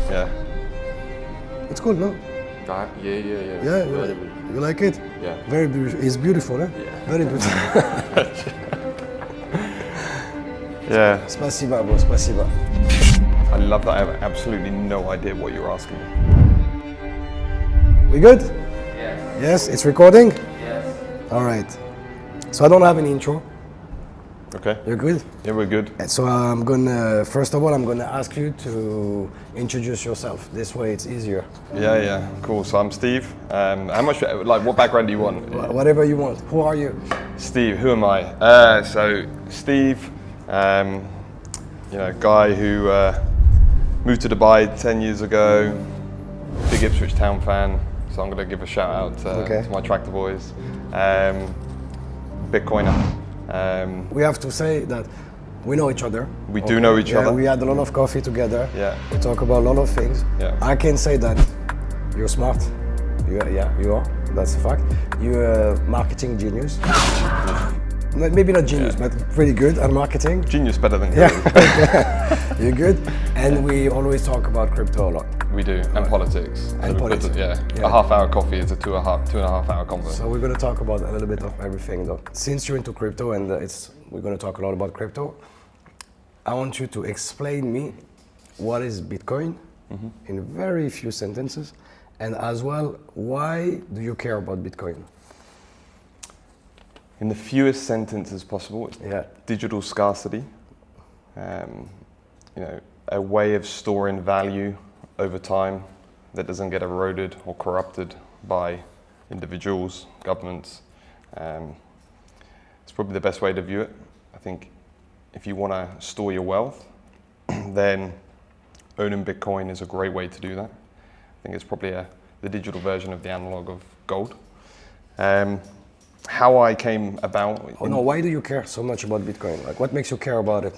Yeah. It's cool, no? Yeah. Yeah, you like it? Yeah. Very beautiful. It's beautiful, eh? Yeah. Very beautiful. Yeah. Спасибо, bro. Спасибо. I love that I have absolutely no idea what you're asking me. We good? Yes. Yes, it's recording? Yes. All right. So I don't have an intro. Okay. You're good? Yeah, we're good. So first of all, I'm gonna ask you to introduce yourself. This way it's easier. Yeah. Cool. So I'm Steve. What background do you want? Whatever you want. Who are you? Steve, who am I? So Steve, guy who moved to Dubai 10 years ago, big Ipswich Town fan, so I'm going to give a shout out to my tractor boys. Bitcoiner. We have to say that we know each other. We do know each other. We had a lot of coffee together. Yeah. We talk about a lot of things. Yeah. I can say that you're smart. You are. That's a fact. You're a marketing genius. Maybe not genius, but pretty good at marketing. Genius better than good. Yeah. You're good. And we always talk about crypto a lot. We do, and politics. And politics. A half-hour coffee is a two and a half hour convo. So we're going to talk about a little bit of everything, though. Since you're into crypto, and we're going to talk a lot about crypto, I want you to explain me what is Bitcoin in very few sentences, and as well, why do you care about Bitcoin? In the fewest sentences possible, it's digital scarcity. A way of storing value over time that doesn't get eroded or corrupted by individuals, governments. It's probably the best way to view it. I think if you want to store your wealth, then owning Bitcoin is a great way to do that. I think it's probably the digital version of the analog of gold. How I came about... why do you care so much about Bitcoin? Like, what makes you care about it?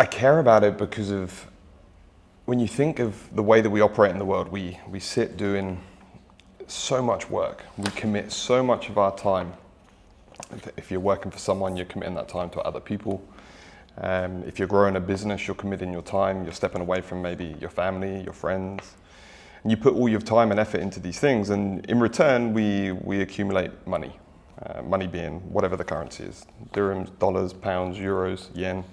I care about it because of, when you think of the way that we operate in the world, we sit doing so much work. We commit so much of our time. If you're working for someone, you're committing that time to other people. If you're growing a business, you're committing your time. You're stepping away from maybe your family, your friends. And you put all your time and effort into these things, and in return, we accumulate money. Money being whatever the currency is, dirhams, dollars, pounds, euros, yen.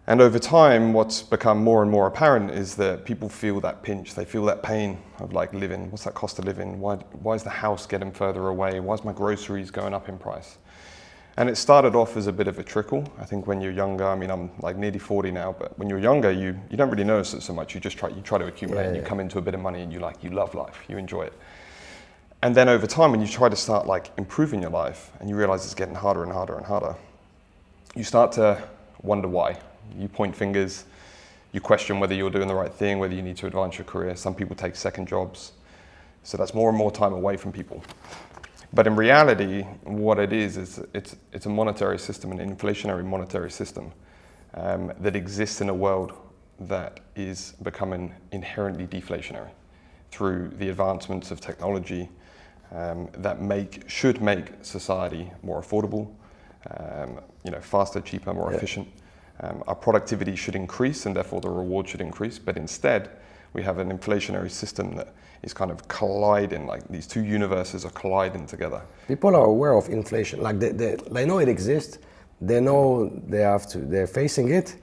And over time, what's become more and more apparent is that people feel that pinch, they feel that pain of like living. What's that cost of living? Why is the house getting further away? Why is my groceries going up in price? And it started off as a bit of a trickle. I think when you're younger, I'm like nearly 40 now, but when you're younger, you don't really notice it so much. You just try to accumulate and you come into a bit of money and you love life, you enjoy it. And then over time, when you try to start like improving your life and you realize it's getting harder and harder and harder, you start to wonder why. You point fingers, you question whether you're doing the right thing, whether you need to advance your career. Some people take second jobs. So that's more and more time away from people. But in reality, what it is it's a monetary system, an inflationary monetary system that exists in a world that is becoming inherently deflationary through the advancements of technology that should make society more affordable, faster, cheaper, more efficient. Our productivity should increase and therefore the reward should increase, but instead we have an inflationary system that is kind of colliding, like these two universes are colliding together. People are aware of inflation, like they know it exists, they know they're facing it,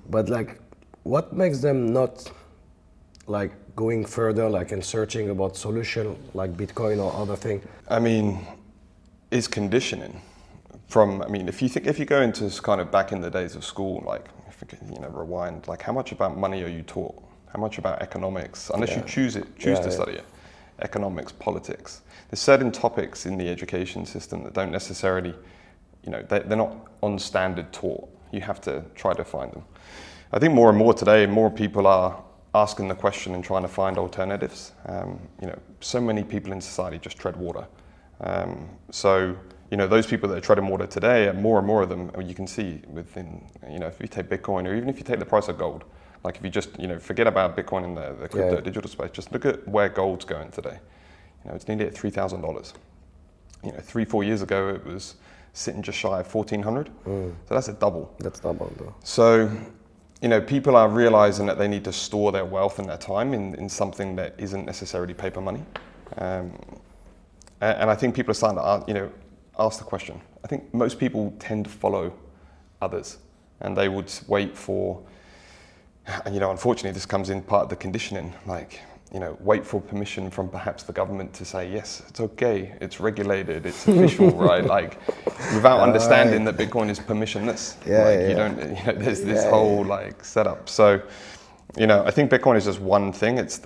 but like what makes them not like going further, like and searching about solution like Bitcoin or other thing? It's conditioning. If you go into kind of back in the days of school, like rewind, like how much about money are you taught? How much about economics? Unless you choose to study it. Economics, politics. There's certain topics in the education system that don't necessarily, they're not on standard taught. You have to try to find them. I think more and more today, more people are asking the question and trying to find alternatives. So many people in society just tread water. Those people that are treading water today, more and more of them, you can see within, if you take Bitcoin or even if you take the price of gold, like if you just, forget about Bitcoin in the crypto digital space, just look at where gold's going today. It's nearly at $3,000. 3-4 years ago, it was sitting just shy of 1,400. So that's a double. That's double though. So, you know, people are realizing that they need to store their wealth and their time in something that isn't necessarily paper money. And I think people are starting to, you know, ask the question. I think most people tend to follow others, and they would wait for, and you know, unfortunately, this comes in part of the conditioning, like, you know, wait for permission from perhaps the government to say, yes, it's okay, it's regulated, it's official, right? Like, without understanding that Bitcoin is permissionless. You don't, you know, there's this whole like setup. So, you know, I think Bitcoin is just one thing. It's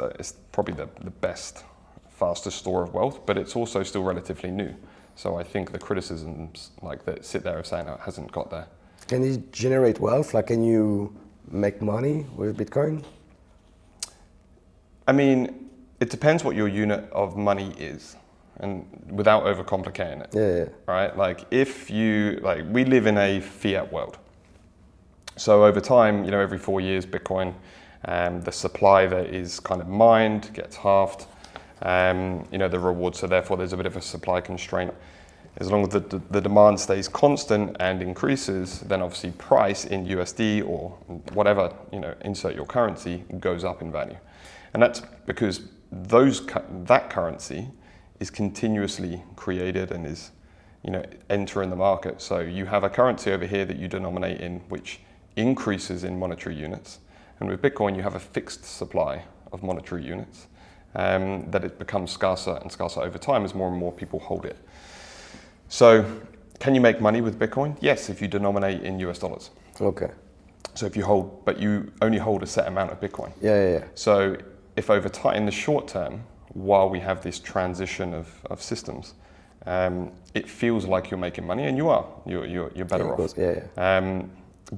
probably the best, fastest store of wealth, but it's also still relatively new. So I think the criticisms like that sit there of saying, oh, it hasn't got there. Can you generate wealth? Like, can you make money with Bitcoin? I mean, it depends what your unit of money is, and without overcomplicating it. Right? Like, if you, like, we live in a fiat world. So over time, you know, every 4 years, Bitcoin, the supply that is kind of mined gets halved. You know, the reward, so therefore there's a bit of a supply constraint. As long as the demand stays constant and increases, then obviously price in USD or whatever, you know, insert your currency, goes up in value. And that's because that currency is continuously created and is, you know, entering the market. So you have a currency over here that you denominate in, which increases in monetary units. And with Bitcoin, you have a fixed supply of monetary units, that it becomes scarcer and scarcer over time as more and more people hold it. So can you make money with Bitcoin? Yes, if you denominate in US dollars. Okay. So if you hold, but you only hold a set amount of Bitcoin. Yeah. So if over time, in the short term, while we have this transition of systems, it feels like you're making money, and you are. You're better off.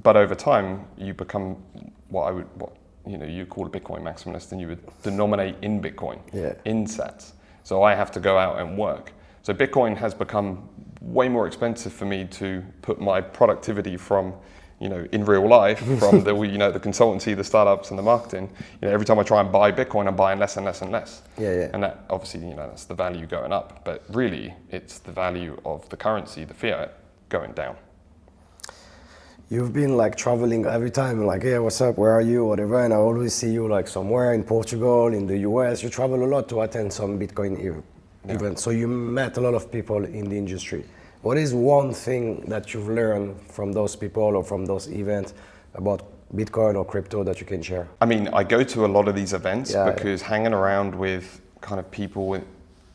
But over time, you become what you know, you call a Bitcoin maximalist, and you would denominate in Bitcoin, in sats. So I have to go out and work. So Bitcoin has become way more expensive for me to put my productivity from, you know, in real life, from the, you know, the consultancy, the startups, and the marketing. You know, every time I try and buy Bitcoin, I'm buying less and less and less. And that obviously, you know, that's the value going up. But really, it's the value of the currency, the fiat, going down. You've been like traveling every time, like, hey, what's up, where are you, whatever, and I always see you like somewhere in Portugal, in the US. You travel a lot to attend some Bitcoin events. So you met a lot of people in the industry. What is one thing that you've learned from those people or from those events about Bitcoin or crypto that you can share? I mean, I go to a lot of these events because hanging around with kind of people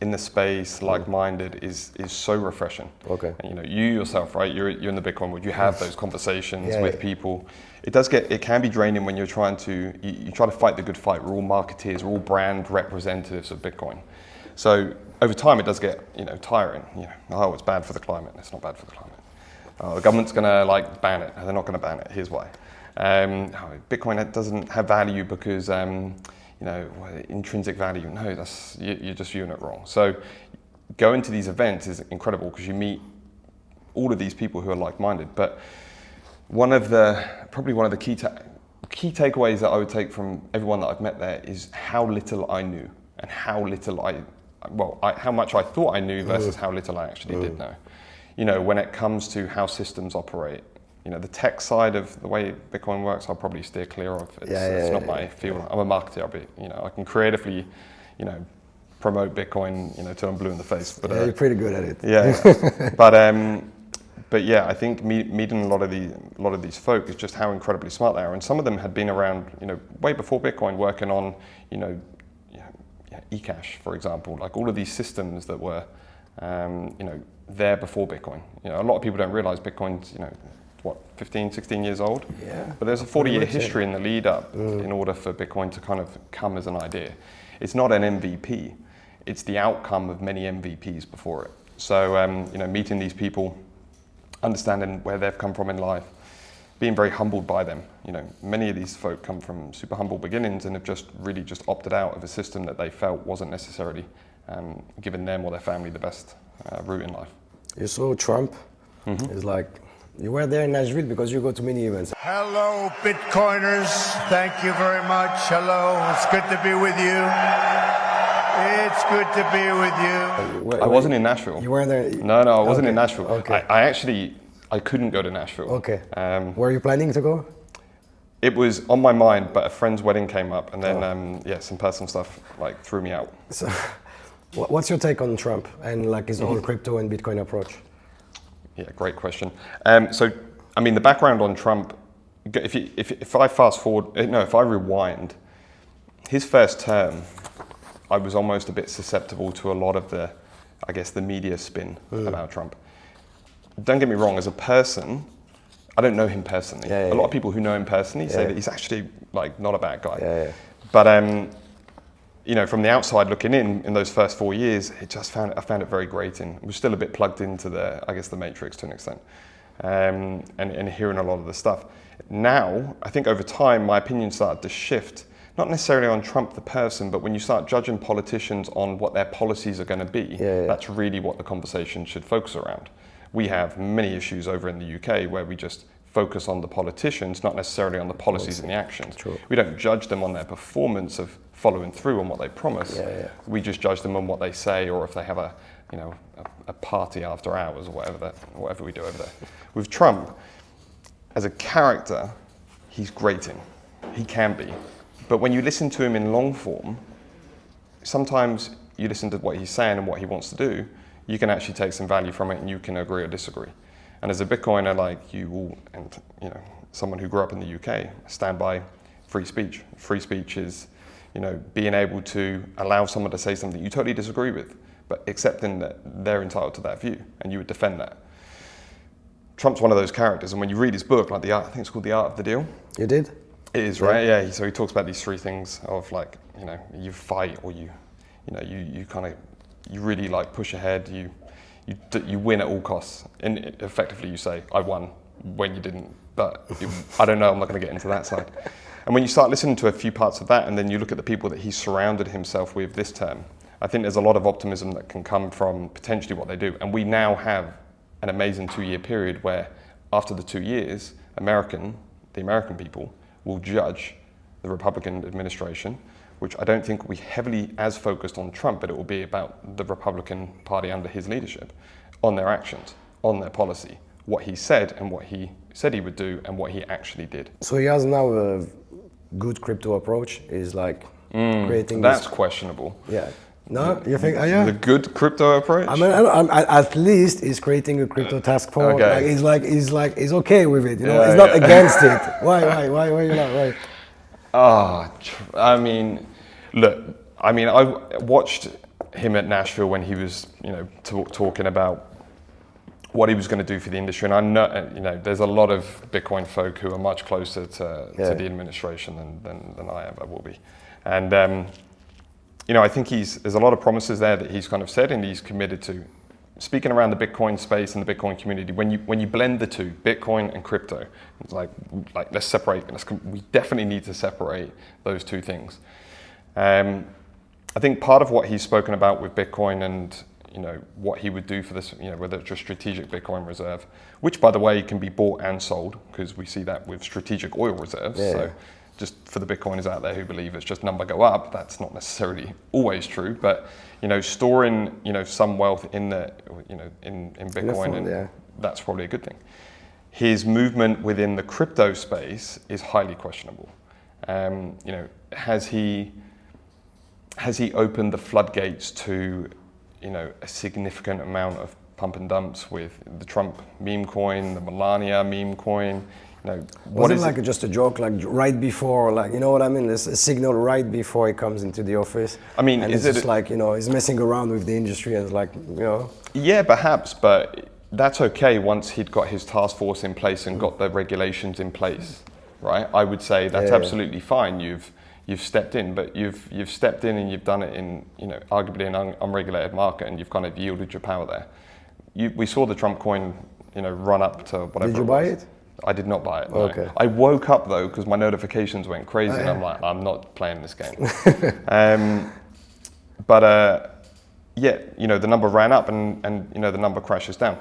in the space, like-minded, is so refreshing. Okay. And, you know, you yourself, right? You're in the Bitcoin world. You have those conversations with people. It can be draining when you're trying to you try to fight the good fight. We're all marketeers. We're all brand representatives of Bitcoin. So over time, it does get, you know, tiring. You know, oh, it's bad for the climate. It's not bad for the climate. The government's going to like ban it. They're not going to ban it. Here's why. Bitcoin doesn't have value because you know, intrinsic value. No, you're just viewing it wrong. So going to these events is incredible because you meet all of these people who are like-minded. But probably one of the key takeaways that I would take from everyone that I've met there is how little I knew and how much I thought I knew versus how little I actually did know. You know, when it comes to how systems operate, you know, the tech side of the way Bitcoin works, I'll probably steer clear of. It's not my field. I'm a marketer. You know, I can creatively, you know, promote Bitcoin, you know, till I'm blue in the face. But you're pretty good at it. But yeah, I think meeting a lot of these folk is just how incredibly smart they are. And some of them had been around, you know, way before Bitcoin, working on, you know, eCash, for example, like all of these systems that were, you know, there before Bitcoin. You know, a lot of people don't realize Bitcoin's, you know, 15, 16 years old? Yeah. But there's a 40-year history in the lead up in order for Bitcoin to kind of come as an idea. It's not an MVP. It's the outcome of many MVPs before it. So, you know, meeting these people, understanding where they've come from in life, being very humbled by them. You know, many of these folk come from super humble beginnings and have just opted out of a system that they felt wasn't necessarily giving them or their family the best route in life. You saw Trump. It's like, you were there in Nashville because you go to many events. Hello, Bitcoiners. Thank you very much. Hello. It's good to be with you. It's good to be with you. I wasn't in Nashville. You weren't there? No, I wasn't in Nashville. Okay. I couldn't go to Nashville. Okay. Were you planning to go? it was on my mind, but a friend's wedding came up, and then some personal stuff like threw me out. So, what's your take on Trump and like his whole crypto and Bitcoin approach? Yeah, great question. So, I mean, the background on Trump, if I fast forward, no, if I rewind, his first term, I was almost a bit susceptible to a lot of the, I guess, the media spin about Trump. Don't get me wrong, as a person, I don't know him personally. A lot of people who know him personally say that he's actually like not a bad guy. But you know, from the outside looking in those first 4 years, I found it very grating. I was still a bit plugged into the matrix to an extent, and hearing a lot of the stuff. Now, I think over time, my opinion started to shift, not necessarily on Trump the person, but when you start judging politicians on what their policies are going to be, that's really what the conversation should focus around. We have many issues over in the UK where we just focus on the politicians, not necessarily on the policies and the actions. We don't judge them on their performance of following through on what they promise. We just judge them on what they say, or if they have a party after hours, or whatever we do over there. With Trump, as a character, he's grating. He can be. But when you listen to him in long form, sometimes you listen to what he's saying and what he wants to do, you can actually take some value from it, and you can agree or disagree. And as a Bitcoiner like you all, and you know, someone who grew up in the UK, stand by free speech. Free speech is, you know, being able to allow someone to say something you totally disagree with, but accepting that they're entitled to that view, and you would defend that. Trump's one of those characters, and when you read his book, like I think it's called The Art of the Deal. You did? It is, right? Yeah. So he talks about these three things of like, you know, you fight, or you really like push ahead. You win at all costs, and effectively you say, I won when you didn't. But I don't know. I'm not going to get into that side. And when you start listening to a few parts of that, and then you look at the people that he's surrounded himself with this term, I think there's a lot of optimism that can come from potentially what they do. And we now have an amazing 2-year period where, after the 2 years, the American people will judge the Republican administration, which I don't think will be heavily as focused on Trump, but it will be about the Republican Party under his leadership, on their actions, on their policy, what he said and what he said he would do and what he actually did. So he has now a good crypto approach, is like creating That's questionable. Yeah. No, you think? The good crypto approach? I mean, at least he's creating a crypto task force. Okay. He's okay with it. You know, he's not against it. Why you not? Why? I mean, look. I mean, I watched him at Nashville when he was, you know, talking about what he was going to do for the industry, and I know, you know, there's a lot of Bitcoin folk who are much closer to the administration than I ever will be, and. You know, I think there's a lot of promises there that he's kind of said and he's committed to. Speaking around the Bitcoin space and the Bitcoin community, when you blend the two, Bitcoin and crypto, it's like let's separate. We definitely need to separate those two things. I think part of what he's spoken about with Bitcoin and, you know, what he would do for this, you know, whether it's a strategic Bitcoin reserve, which by the way can be bought and sold, because we see that with strategic oil reserves. So just for the Bitcoiners out there who believe it's just number go up, that's not necessarily always true. But, you know, storing, you know, some wealth in the, you know, in Bitcoin, that's probably a good thing. His movement within the crypto space is highly questionable. You know, has he opened the floodgates to, you know, a significant amount of pump and dumps with the Trump meme coin, the Melania meme coin? No, wasn't like just a joke, like right before, like, you know what I mean? There's a signal right before he comes into the office. I mean, and it's just like, you know, he's messing around with the industry and it's like, you know. Yeah, perhaps, but that's okay once he'd got his task force in place and got the regulations in place, right? I would say that's absolutely fine. You've stepped in, but you've stepped in and you've done it in, you know, arguably an unregulated market, and you've kind of yielded your power there. We saw the Trump coin, you know, run up to whatever. Did you buy it? I did not buy it. No. Okay. I woke up though because my notifications went crazy, and I'm like, I'm not playing this game. Yeah, you know, the number ran up and you know the number crashes down.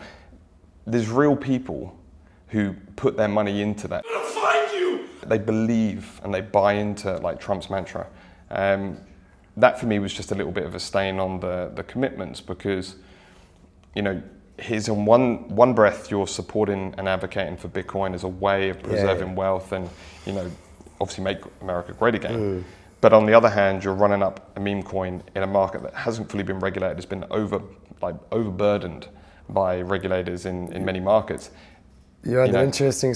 There's real people who put their money into that. I'll find you. They believe and they buy into like Trump's mantra. That for me was just a little bit of a stain on the commitments, because, you know, here's in one breath you're supporting and advocating for Bitcoin as a way of preserving wealth and, you know, obviously make America great again. But on the other hand, you're running up a meme coin in a market that hasn't fully been regulated. It's been overburdened by regulators in many markets. You had an interesting,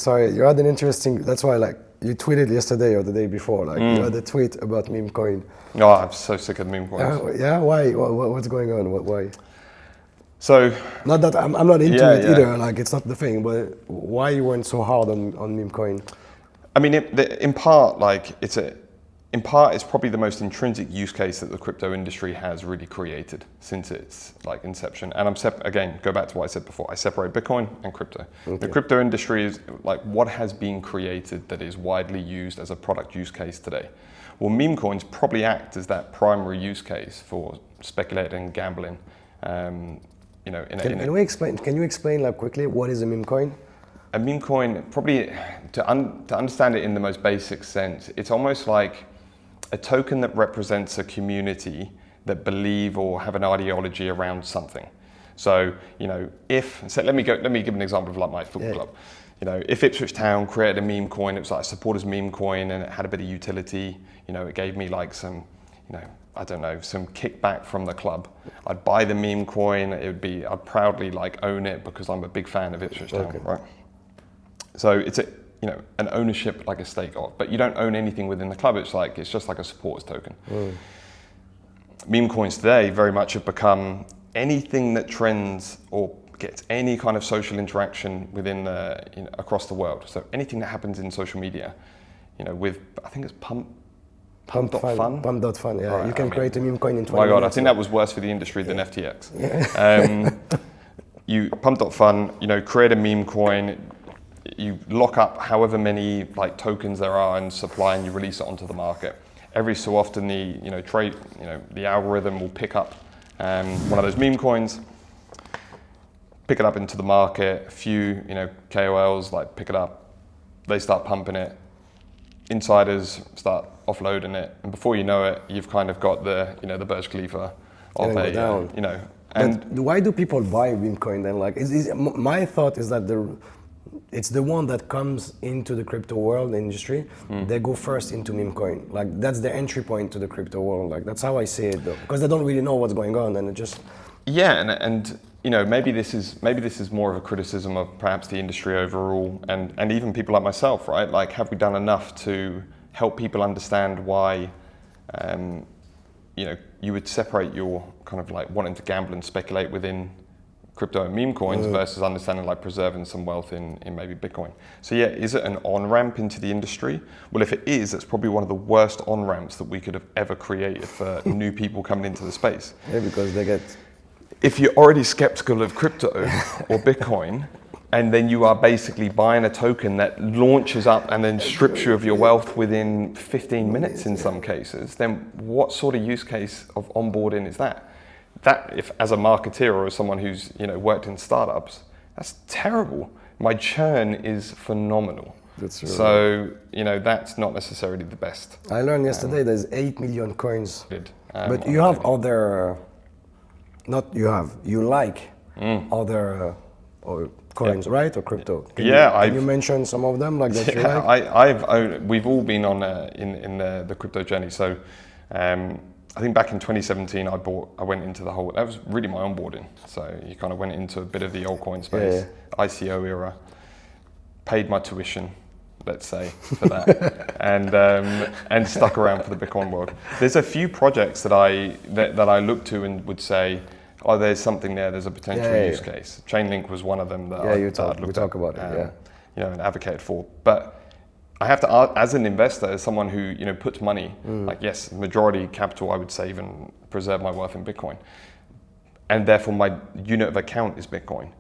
that's why like you tweeted yesterday or the day before, like you had a tweet about meme coin. No, I'm so sick of meme coins. Yeah, why? What's going on? Why? So, not that I'm not into it either, like it's not the thing, but why you weren't so hard on meme coin? I mean, in part, it's probably the most intrinsic use case that the crypto industry has really created since its like inception. And again, go back to what I said before. I separate Bitcoin and crypto. Okay. The crypto industry is like what has been created that is widely used as a product use case today. Well, meme coins probably act as that primary use case for speculating and gambling. Can you explain like quickly what is a meme coin? A meme coin, probably to understand it in the most basic sense, it's almost like a token that represents a community that believe or have an ideology around something. So, let me give an example of like my football club. If Ipswich Town created a meme coin, it was like a supporters meme coin and it had a bit of utility, it gave me like some, some kickback from the club. I'd buy the meme coin, I'd proudly like own it because I'm a big fan of Ipswich Town, right? So it's an ownership, like a stake of, but you don't own anything within the club. It's just like a supporters token. Meme coins today very much have become anything that trends or gets any kind of social interaction within across the world. So anything that happens in social media, with I think it's pump.fun. Pump.fun, yeah. Right, you can create a meme coin in 20 minutes. Oh my God, I think that was worse for the industry than FTX. Yeah. You pump.fun, create a meme coin. You lock up however many like tokens there are in supply, and you release it onto the market. Every so often, the algorithm will pick up one of those meme coins, pick it up into the market. A few KOLs like pick it up, they start pumping it. Insiders start offloading it, and before you know it, you've kind of got the the Burj Khalifa of a And why do people buy meme coin then? Like, my thought is that it's the one that comes into the crypto world industry. They go first into meme coin. Like that's the entry point to the crypto world. Like that's how I see it, though, because they don't really know what's going on, and it just and maybe this is more of a criticism of perhaps the industry overall, and even people like myself, right? Like, have we done enough to help people understand why you would separate your kind of like wanting to gamble and speculate within crypto and meme coins versus understanding like preserving some wealth in maybe Bitcoin. So is it an on-ramp into the industry? Well, if it is, it's probably one of the worst on-ramps that we could have ever created for new people coming into the space. Yeah, because if you're already skeptical of crypto or Bitcoin, and then you are basically buying a token that launches up and then strips you of your wealth within 15 minutes in some cases, then what sort of use case of onboarding is that? That, if as a marketeer or as someone who's worked in startups, that's terrible. My churn is phenomenal. That's true. So that's not necessarily the best. I learned yesterday there's 8 million coins. But you have other, you like other coins, right, or crypto? Can you mention some of them like that you like? We've all been on in the crypto journey. So. I think back in 2017, I went into that was really my onboarding. So you kind of went into a bit of the altcoin space, ICO era, paid my tuition, let's say, for that, and stuck around for the Bitcoin world. There's a few projects that I look to and would say, oh, there's something there. There's a potential use case. Chainlink was one of them that we talk about it. And advocated for, but. I have to, as an investor, as someone who puts money, like yes, majority capital, I would save and preserve my wealth in Bitcoin, and therefore my unit of account is Bitcoin.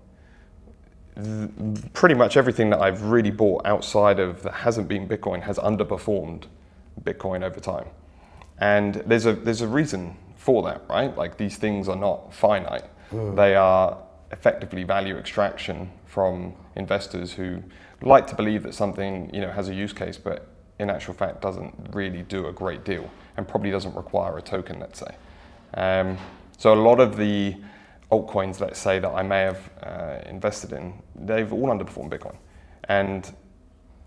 Pretty much everything that I've really bought outside of that hasn't been Bitcoin has underperformed Bitcoin over time, and there's a reason for that, right? Like these things are not finite; they are effectively value extraction from investors who like to believe that something has a use case, but in actual fact doesn't really do a great deal and probably doesn't require a token, let's say. So a lot of the altcoins, let's say, that I may have invested in, they've all underperformed Bitcoin. And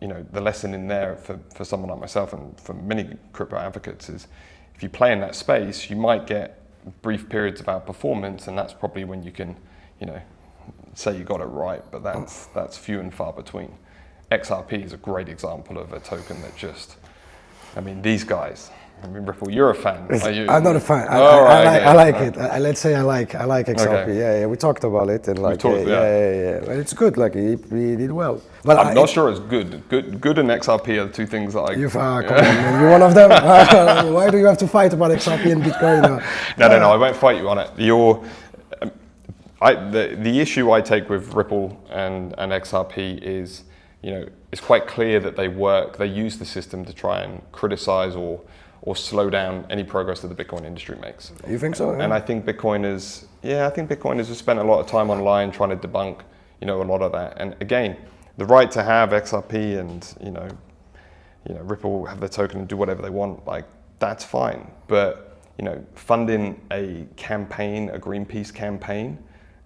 the lesson in there for someone like myself and for many crypto advocates is if you play in that space, you might get brief periods of outperformance, and that's probably when you can, say you got it right, but that's few and far between. XRP is a great example of a token that just, these guys. Ripple, you're a fan. Are you? I'm not a fan. I like it. Let's say I like XRP. Okay. Yeah. We talked about it, and like, talked, yeah. But it's good. Like he did well. But I'm not sure it's good. Good and XRP are the two things that I. Come on, man. You're one of them. Why do you have to fight about XRP and Bitcoin? No. I won't fight you on it. The issue I take with Ripple and XRP is, it's quite clear that they use the system to try and criticize or slow down any progress that the Bitcoin industry makes. You think so? Yeah. And I think Bitcoiners have spent a lot of time online trying to debunk, a lot of that. And again, the right to have XRP and, Ripple have their token and do whatever they want, like that's fine. But, funding a campaign, a Greenpeace campaign,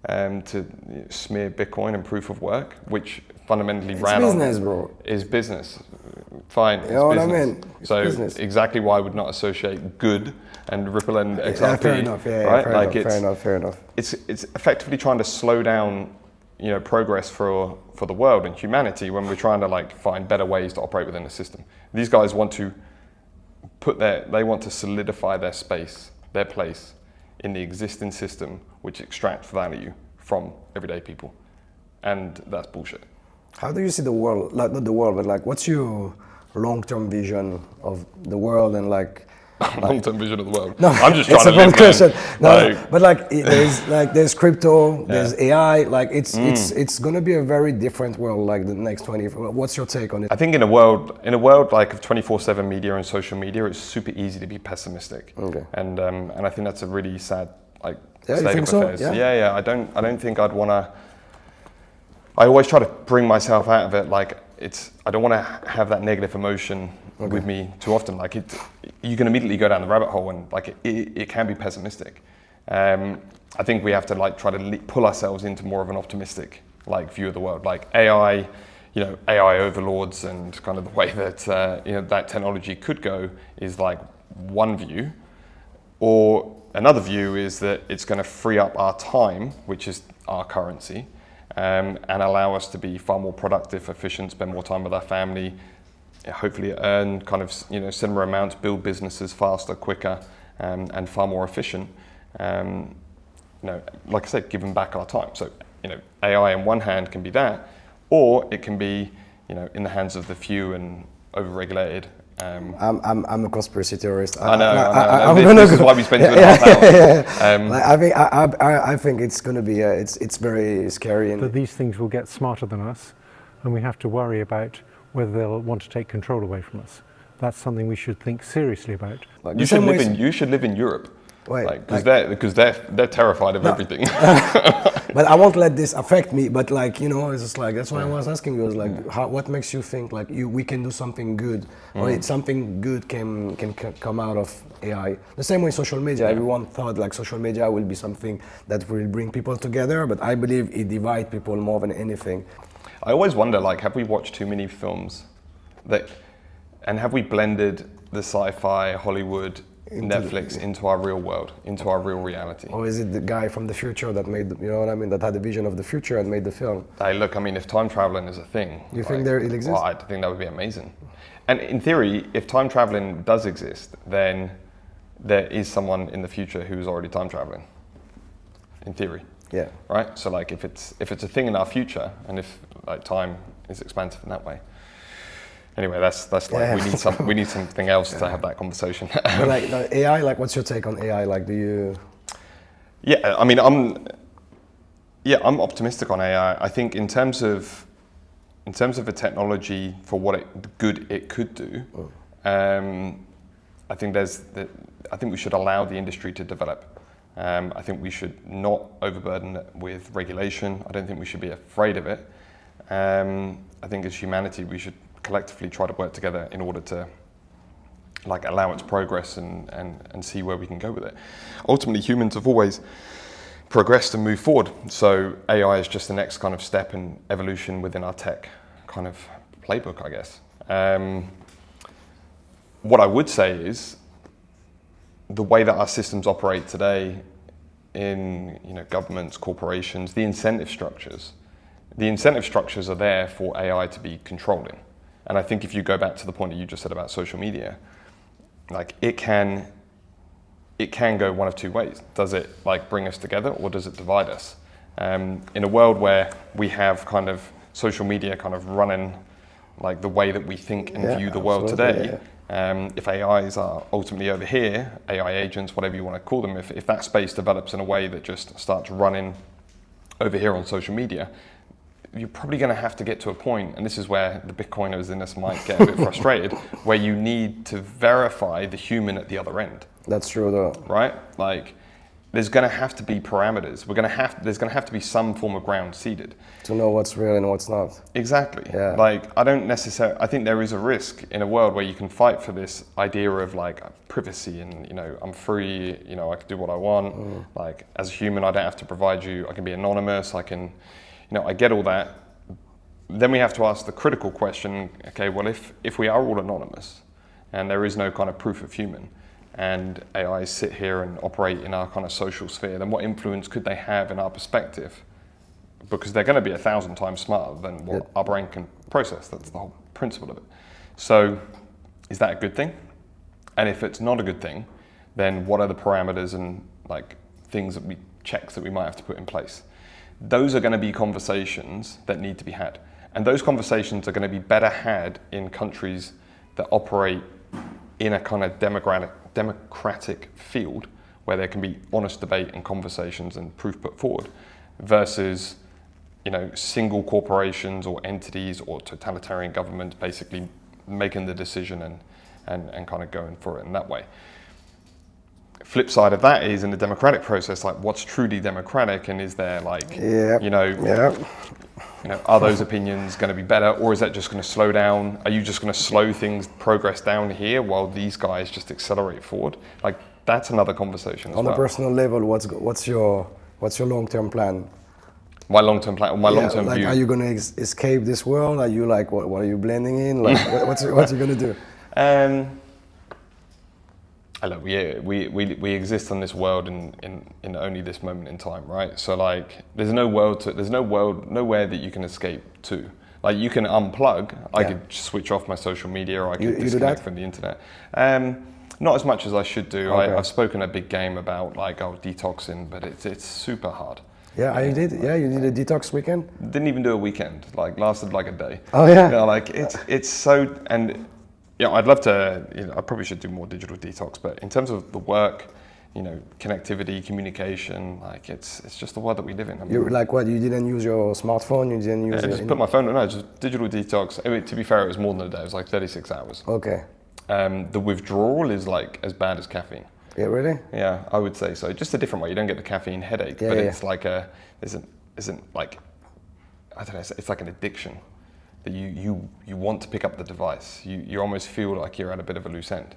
to smear Bitcoin and proof of work, which fundamentally is business. Fine, it's what business. I mean? It's so business. Exactly why I would not associate good and Ripple and XRP. Yeah, fair enough. Fair enough. It's effectively trying to slow down, progress for the world and humanity when we're trying to find better ways to operate within the system. These guys want to solidify their space, their place in the existing system, which extracts value from everyday people, and that's bullshit. How do you see the world? Not the world, but what's your long-term vision of the world and long-term vision of the world? No, I'm just trying to live, question. But there's crypto, there's AI. It's gonna be a very different world. The next 20. What's your take on it? I think in a world of 24/7 media and social media, it's super easy to be pessimistic. Okay. And I think that's a really sad you state think of so? affairs. Yeah. I don't think I'd want to. I always try to bring myself out of it. I don't want to have that negative emotion with me too often. You can immediately go down the rabbit hole, and it can be pessimistic. I think we have to try to pull ourselves into more of an optimistic view of the world. AI, AI overlords, and kind of the way that that technology could go is one view, or another view is that it's going to free up our time, which is our currency. And allow us to be far more productive, efficient, spend more time with our family, hopefully earn similar amounts, build businesses faster, quicker, and far more efficient. Like I said, giving back our time. So AI on one hand can be that, or it can be in the hands of the few and overregulated. I'm a conspiracy theorist. I know. This is why we spend 2.5 hours. I think it's going to be it's very scary. That these things will get smarter than us, and we have to worry about whether they'll want to take control away from us. That's something we should think seriously about. You should live in Europe. Because they're terrified of everything. But I won't let this affect me. But it's just that's why I was asking you. What makes you think we can do something good, or something good can come out of AI? The same way social media. Everyone thought social media will be something that will bring people together, but I believe it divides people more than anything. I always wonder, have we watched too many films and have we blended the sci-fi, Hollywood, Netflix into our real world, into our real reality? Or is it the guy from the future that made, that had a vision of the future and made the film? Hey, look, if time traveling is a thing. You think it exists? Well, I think that would be amazing. And in theory, if time traveling does exist, then there is someone in the future who's already time traveling. In theory. Yeah. Right? So if it's a thing in our future, and if time is expansive in that way. Anyway, that's we need something else to have that conversation. But AI, what's your take on AI? Do you? Yeah, I'm optimistic on AI. I think in terms of a technology for what it could do, I think we should allow the industry to develop. I think we should not overburden it with regulation. I don't think we should be afraid of it. I think as humanity, we should collectively try to work together in order to allow its progress and see where we can go with it. Ultimately, humans have always progressed and moved forward. So AI is just the next kind of step in evolution within our tech kind of playbook, I guess. What I would say is the way that our systems operate today in governments, corporations, the incentive structures are there for AI to be controlling. And I think if you go back to the point that you just said about social media, like it can go one of two ways. Does it like bring us together, or does it divide us? In a world where we have kind of social media kind of running like the way that we think and view the world today, if AIs are ultimately over here, AI agents, whatever you want to call them, if that space develops in a way that just starts running over here on social media, you're probably going to have to get to a point, and this is where the Bitcoiners in us might get a bit frustrated, where you need to verify the human at the other end. That's true, though. Right? Like, there's going to have to be parameters. There's going to have to be some form of ground seeded to know what's real and what's not. Exactly. Yeah. Like, I think there is a risk in a world where you can fight for this idea of like privacy and, I'm free, I can do what I want. Like, as a human, I don't have to provide you, I can be anonymous, I can, I get all that. Then we have to ask the critical question, okay, well, if we are all anonymous and there is no kind of proof of human, and AIs sit here and operate in our kind of social sphere, then what influence could they have in our perspective? Because they're going to be 1,000 times smarter than what our brain can process. That's the whole principle of it. So is that a good thing? And if it's not a good thing, then what are the parameters and like checks that we might have to put in place? Those are going to be conversations that need to be had. And those conversations are going to be better had in countries that operate in a kind of democratic field where there can be honest debate and conversations and proof put forward, versus single corporations or entities or totalitarian governments basically making the decision and kind of going for it in that way. Flip side of that is in the democratic process, like what's truly democratic, and is there like are those opinions going to be better, or is that just going to slow down? Are you just going to slow progress down here while these guys just accelerate forward? Like that's another conversation as well. On a personal level, what's your long-term plan? My long-term plan, my long-term view. Are you going to escape this world? Are you like what are you blending in? Like what's you going to do? Look, we exist on this world in only this moment in time, right? So like, there's nowhere that you can escape to. Like you can unplug. I could switch off my social media, or I could disconnect from the internet. Not as much as I should do. Okay. I've spoken a big game about like detoxing, but it's super hard. Yeah, you did. Yeah, you did a detox weekend. Didn't even do a weekend. Like lasted like a day. Oh yeah. Like it's so and. Yeah, I'd love to, I probably should do more digital detox, but in terms of the work, connectivity, communication, like it's just the world that we live in. I mean, you like what? You didn't use your smartphone? You didn't use just put my phone on, no, just digital detox. I mean, to be fair, it was more than a day, it was like 36 hours. Okay. The withdrawal is like as bad as caffeine. Yeah, really? Yeah, I would say so. Just a different way. You don't get the caffeine headache, but it's like isn't like, I don't know, it's like an addiction. That you want to pick up the device. You almost feel like you're at a bit of a loose end.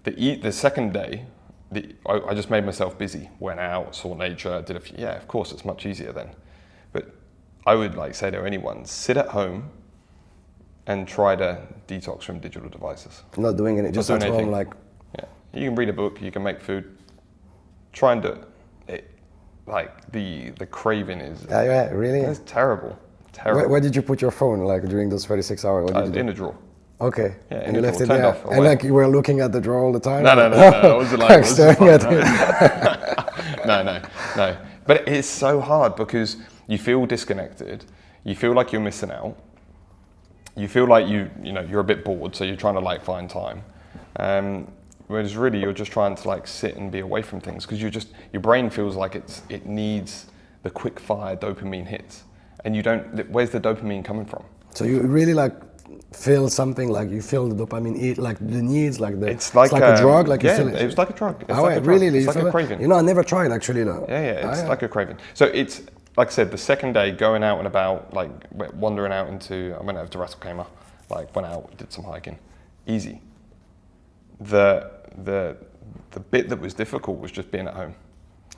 The second day, I just made myself busy. Went out, saw nature, did of course it's much easier then. But I would like say to anyone, sit at home and try to detox from digital devices. Not doing it, just at home like. Yeah, you can read a book, you can make food. Try and do it. Like the craving is. Yeah, really? It's terrible. Where did you put your phone, like during those 36 hours? What did you do? In a drawer. Okay. Yeah, and you left it there. Off, and like you were looking at the drawer all the time? No. I wasn't like staring at it. No. But it's so hard because you feel disconnected. You feel like you're missing out. You feel like you're a bit bored, so you're trying to like find time. Whereas really you're just trying to like sit and be away from things because your brain feels like it needs the quick fire dopamine hits. And where's the dopamine coming from? So you really like feel something, like you feel the dopamine, like the needs, like the. It's like a drug, like yeah, you feel it. It's like a drug. It's like a drug. Really? It's like a craving. I never tried actually. No. Yeah, it's like a craving. So it's like I said, the second day going out and about, like wandering out I went out to Ras Al Khaimah, like went out, did some hiking, easy. The bit that was difficult was just being at home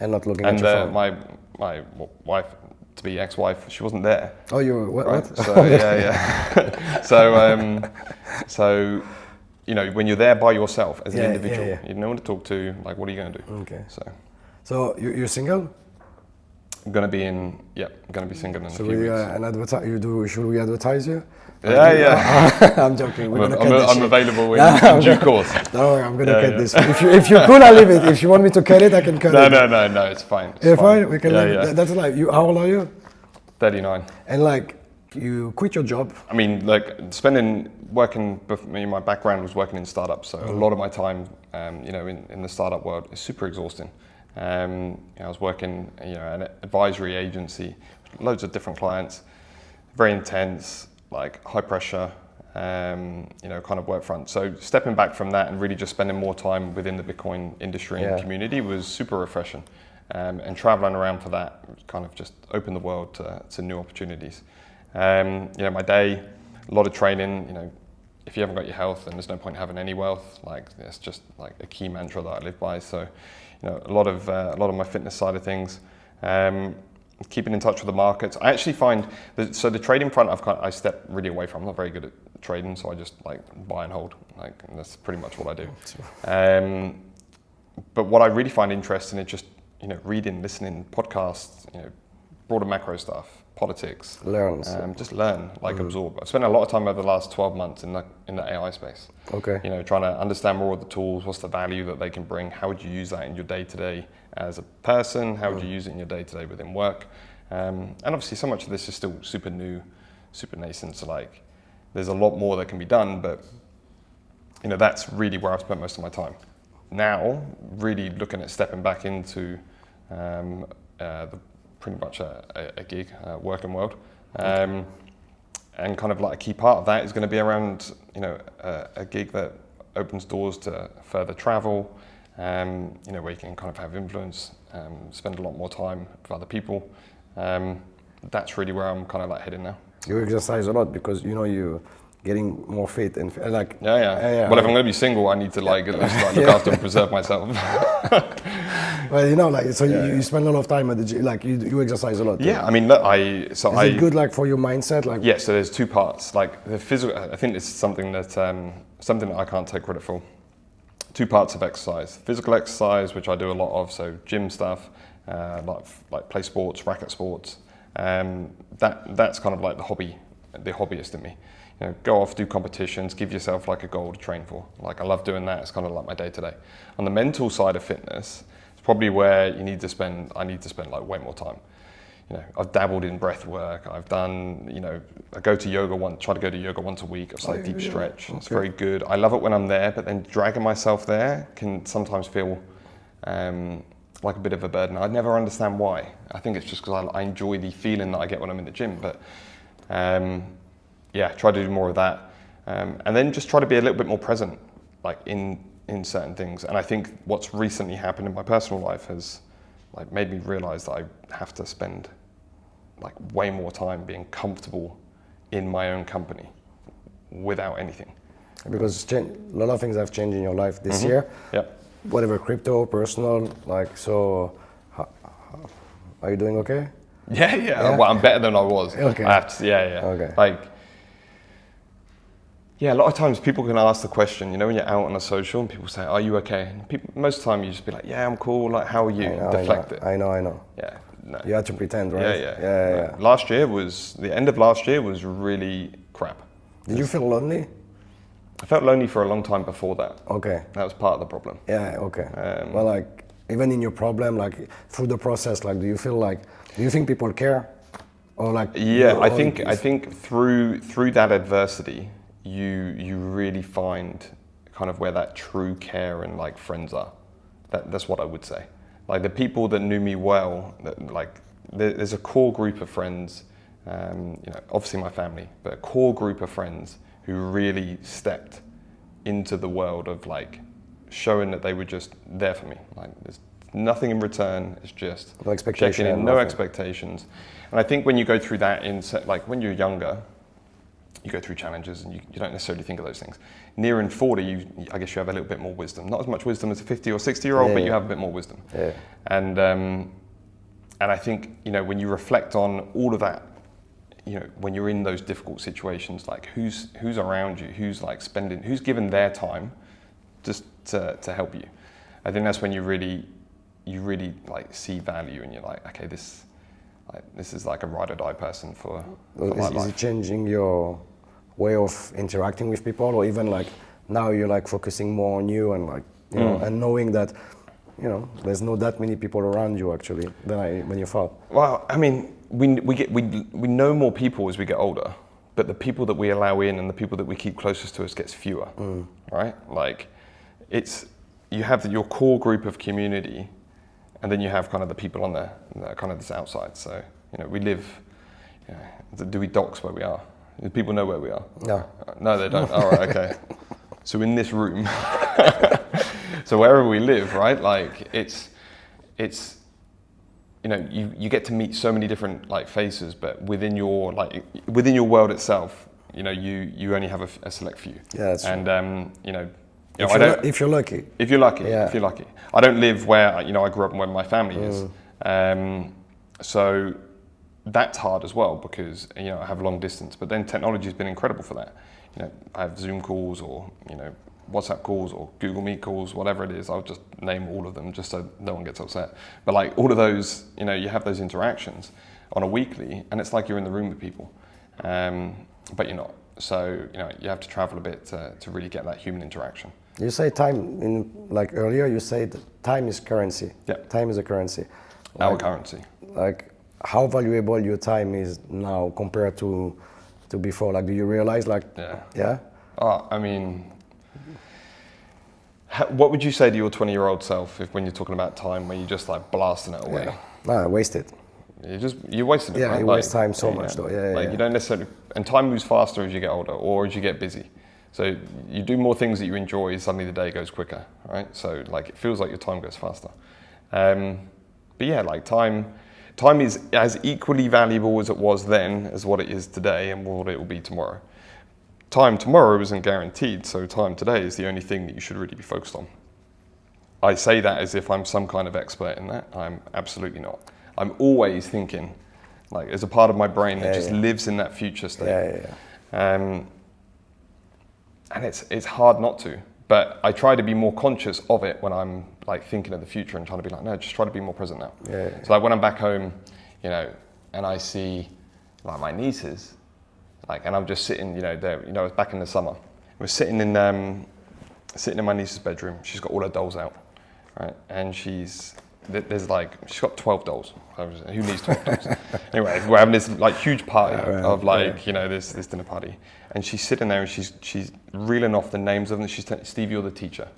and not looking at your phone. My wife to be ex-wife, she wasn't there. Oh, you what? Right? What? So yeah. So you know, when you're there by yourself as an individual, you have no one to talk to. Like, what are you going to do? Okay. So You're single? I'm going to be going to be single in a few we weeks. should we advertise you? Yeah. I'm joking. I'm available in due course. Don't worry, I'm gonna cut this. If you're cool, I'll leave it. If you want me to cut it, I can cut it. No, it's fine. It's fine. We can leave it. That's like you. How old are you? 39. And like, you quit your job. I mean, like working. My background was working in startups, so a lot of my time, you know, in the startup world is super exhausting. You know, I was working, you know, at an advisory agency, loads of different clients, very intense, like high pressure, you know, kind of work front. So stepping back from that and really just spending more time within the Bitcoin industry and community was super refreshing. And traveling around for that kind of just opened the world to new opportunities. You know, my day, a lot of training. You know, if you haven't got your health, then there's no point having any wealth. Like, it's just like a key mantra that I live by. So, you know, a lot of my fitness side of things. Keeping in touch with the markets. I actually find so the trading front I step really away from. I'm not very good at trading, so I just like buy and hold. Like, and that's pretty much what I do. But what I really find interesting is just, you know, reading, listening, podcasts, you know, broader macro stuff, politics. Just learn, like absorb. I've spent a lot of time over the last 12 months in the AI space. Okay. You know, trying to understand more of the tools, what's the value that they can bring, how would you use that in your day-to-day as a person, how would you use it in your day-to-day within work? And obviously so much of this is still super new, super nascent, so like there's a lot more that can be done, but you know, that's really where I've spent most of my time. Now, really looking at stepping back into pretty much a gig, working world. And kind of like a key part of that is going to be around, you know, a gig that opens doors to further travel, you know, where you can kind of have influence, spend a lot more time with other people. That's really where I'm kind of like heading now. You exercise a lot because, you know, you're getting more fit and like. Yeah. Well, if I'm going to be single, I need to like at least like look after and preserve myself. Well, you know, like, so you spend a lot of time at the gym, like you exercise a lot. Yeah, I mean, look, is it good, like, for your mindset? Like, yeah, so there's two parts. Like the physical, I think it's something that I can't take credit for. Two parts of exercise: physical exercise, which I do a lot of, so gym stuff, like play sports, racket sports. That's kind of like the hobbyist in me. You know, go off, do competitions, give yourself like a goal to train for. Like, I love doing that. It's kind of like my day to day. On the mental side of fitness, it's probably where I need to spend like way more time. You know, I've dabbled in breath work. I've done, you know, I try to go to yoga once a week. It's like deep stretch. Okay. It's very good. I love it when I'm there, but then dragging myself there can sometimes feel like a bit of a burden. I never understand why. I think it's just because I enjoy the feeling that I get when I'm in the gym. But yeah, try to do more of that. And then just try to be a little bit more present, like in certain things. And I think what's recently happened in my personal life has like made me realize that I have to spend like way more time being comfortable in my own company without anything. Because a lot of things have changed in your life this year. Yeah. Whatever, crypto, personal, like, so are you doing okay? Yeah. Well, I'm better than I was. Okay. I have to, yeah. Okay. Like, yeah, a lot of times people can ask the question, you know, when you're out on a social and people say, are you okay? And most of the time you just be like, yeah, I'm cool, like, how are you? Deflect it. I know. Yeah, no. You had to pretend, right? Yeah. The end of last year was really crap. Did you feel lonely? I felt lonely for a long time before that. Okay. That was part of the problem. Yeah, okay. Well, like, even in your problem, like, through the process, like, do you think people care? Or like... Yeah, I think through that adversity, you really find kind of where that true care and like friends are. That's what I would say. Like the people that knew me well, there's a core group of friends, you know, obviously my family, but a core group of friends who really stepped into the world of like showing that they were just there for me. Like there's nothing in return. It's just no expectation, checking in, no expectations. And I think when you go through that like when you're younger, you go through challenges and you don't necessarily think of those things. Nearing 40, I guess you have a little bit more wisdom. Not as much wisdom as a 50 or 60-year-old, but you have a bit more wisdom. Yeah. And and I think, you know, when you reflect on all of that, you know, when you're in those difficult situations, like who's around you, who's given their time just to help you. I think that's when you really like see value, and you're like, okay, this is like a ride or die person for my life. Is it changing your way of interacting with people, or even like now you're like focusing more on you and like, you know, and knowing that, you know, there's not that many people around you actually when you fall? Well, I mean, we know more people as we get older, but the people that we allow in and the people that we keep closest to us gets fewer, right? Like, you have your core group of community, and then you have kind of the people on the kind of this outside. So, you know, we live. You know, do we dox where we are? Do people know where we are? No. No, they don't. All right, okay. So in this room, so wherever we live, right? Like it's, you know, you get to meet so many different like faces, but within your world itself, you know, you only have a select few. Yeah, that's true. And you know, if you're lucky. If you're lucky, yeah. If you're lucky. I don't live where, you know, I grew up and where my family is. So that's hard as well because, you know, I have long distance, but then technology's been incredible for that. You know, I have Zoom calls or, you know, WhatsApp calls or Google Meet calls, whatever it is. I'll just name all of them just so no one gets upset. But like all of those, you know, you have those interactions on a weekly and it's like you're in the room with people, but you're not. So, you know, you have to travel a bit to really get that human interaction. You say time, like earlier you said time is currency. Yeah. Time is a currency. Our currency. Like how valuable your time is now compared to before? Like, do you realize like, yeah? I mean, what would you say to your 20-year-old self when you're talking about time, when you're just like blasting it away? Nah, wasted. You're wasting it. Yeah, right? you waste time so much though. Yeah, like you don't necessarily, and time moves faster as you get older or as you get busy. So you do more things that you enjoy, suddenly the day goes quicker, right? So like it feels like your time goes faster. But yeah, like time is as equally valuable as it was then as what it is today and what it will be tomorrow. Time tomorrow isn't guaranteed, so time today is the only thing that you should really be focused on. I say that as if I'm some kind of expert in that. I'm absolutely not. I'm always thinking, like there's a part of my brain that just lives in that future state. And it's hard not to, but I try to be more conscious of it when I'm like thinking of the future and trying to be like, no, just try to be more present now. So like when I'm back home, you know, and I see like my nieces, like, and I'm just sitting, you know, there, you know, it's back in the summer. We're sitting in my niece's bedroom. She's got all her dolls out, right? And she's got 12 dolls. Who needs 12 dolls? Anyway, we're having this like huge party of like, you know, this dinner party. And she's sitting there and she's reeling off the names of them. She's telling Steve, you're the teacher.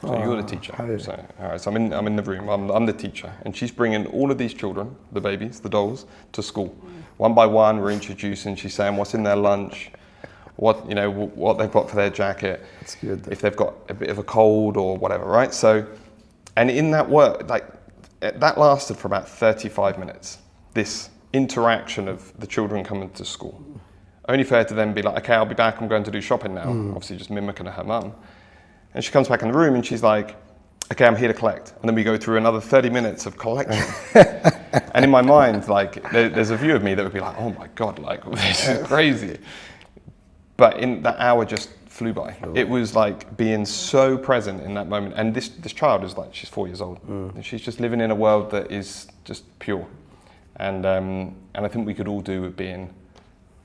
So you're the teacher. So, all right, so I'm in the room, I'm the teacher. And she's bringing all of these children, the babies, the dolls, to school. One by one, we're introducing, she's saying what's in their lunch, what they've got for their jacket. That's good. If they've got a bit of a cold or whatever, right? So, and in that work, like, that lasted for about 35 minutes, this interaction of the children coming to school. Only for her to then be like, okay, I'll be back, I'm going to do shopping now. Obviously just mimicking her mum. And she comes back in the room and she's like, okay, I'm here to collect. And then we go through another 30 minutes of collection. And in my mind, like, there's a view of me that would be like, oh my God, like, this is crazy. But in that hour just flew by. It was like being so present in that moment. And this child is like, she's 4 years old. And she's just living in a world that is just pure. And I think we could all do with being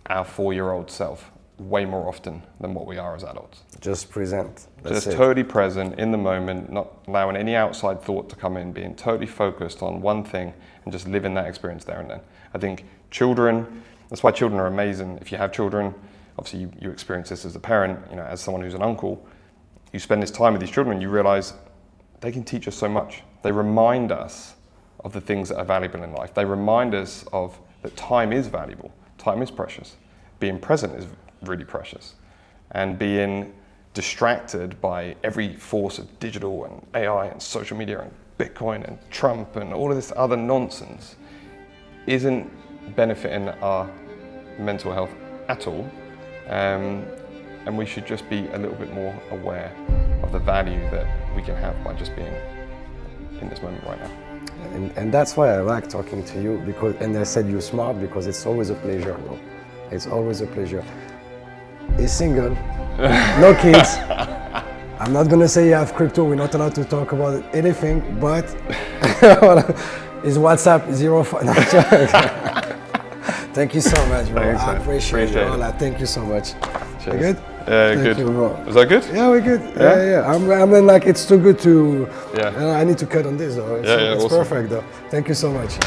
our 4-year-old self way more often than what we are as adults. Just present. Just totally present in the moment, not allowing any outside thought to come in, being totally focused on one thing and just living that experience there and then. I think children, that's why children are amazing. If you have children, obviously you experience this as a parent, you know, as someone who's an uncle, you spend this time with these children, you realize they can teach us so much. They remind us of the things that are valuable in life. They remind us of that time is valuable, time is precious. Being present is really precious. And being distracted by every force of digital and AI and social media and Bitcoin and Trump and all of this other nonsense isn't benefiting our mental health at all. And we should just be a little bit more aware of the value that we can have by just being in this moment right now. And that's why I like talking to you, because, and I said you're smart, because it's always a pleasure, bro. It's always a pleasure. He's single, no kids. I'm not gonna say you have crypto, we're not allowed to talk about anything, but his WhatsApp 05. No, thank you so much, bro. Thanks, I man. appreciate Appreciate it. it. Thank you so much. Cheers. You good? Yeah, Thank good. you, bro. Was that good? Yeah, we're good. Yeah? Yeah. I mean, like, it's too good to. Yeah. I need to cut on this, though. Yeah, It's awesome. perfect, though. Thank you so much.